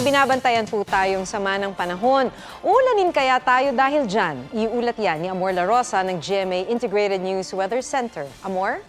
may binabantayan po tayong sama ng panahon. Ulanin kaya tayo dahil dyan? Iulat yan ni Amor La Rosa ng GMA Integrated News Weather Center. Amor?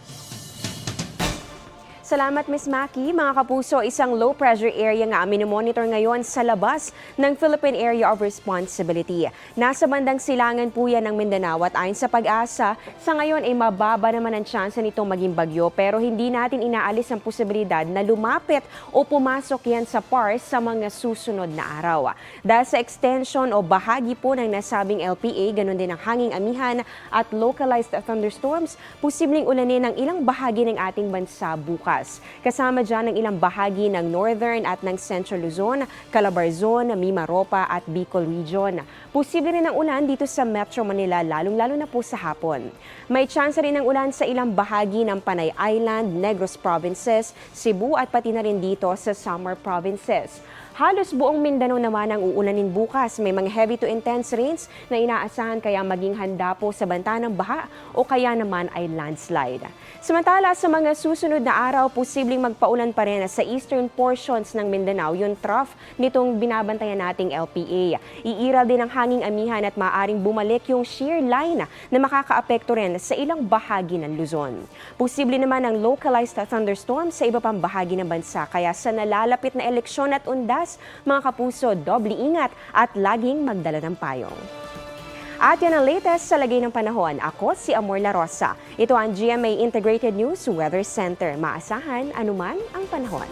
Salamat, Ms. Maki. Mga kapuso, isang low-pressure area nga minomonitor ngayon sa labas ng Philippine Area of Responsibility. Nasa bandang silangan po yan ng Mindanao at ayon sa Pag-asa, sa ngayon ay mababa naman ang tsansa nitong maging bagyo pero hindi natin inaalis ang posibilidad na lumapit o pumasok yan sa PAR sa mga susunod na araw. Dahil sa extension o bahagi po ng nasabing LPA, ganun din ang hanging amihan at localized thunderstorms, posibleng ulanin ng ilang bahagi ng ating bansa bukas. Kasama dyan ang ilang bahagi ng Northern at ng Central Luzon, Calabarzon, Mimaropa at Bicol Region. Posible rin ang ulan dito sa Metro Manila, lalong-lalo na po sa hapon. May chance rin ng ulan sa ilang bahagi ng Panay Island, Negros Provinces, Cebu at pati na rin dito sa Samar Provinces. Halos buong Mindanao naman ang uulanin bukas. May mga heavy to intense rains na inaasahan kaya maging handa po sa banta ng baha o kaya naman ay landslide. Samantala sa mga susunod na araw, posibleng magpaulan pa rin sa eastern portions ng Mindanao, yung trough nitong binabantayan nating LPA. Iiral din ang hanging amihan at maaring bumalik yung shear line na makakaapekto rin sa ilang bahagi ng Luzon. Posible naman ang localized thunderstorm sa iba pang bahagi ng bansa kaya sa nalalapit na eleksyon at undas, mga kapuso, doble ingat at laging magdala ng payong. At yan ang latest sa lagay ng panahon. Ako si Amor La Rosa. Ito ang GMA Integrated News Weather Center. Maasahan anuman ang panahon.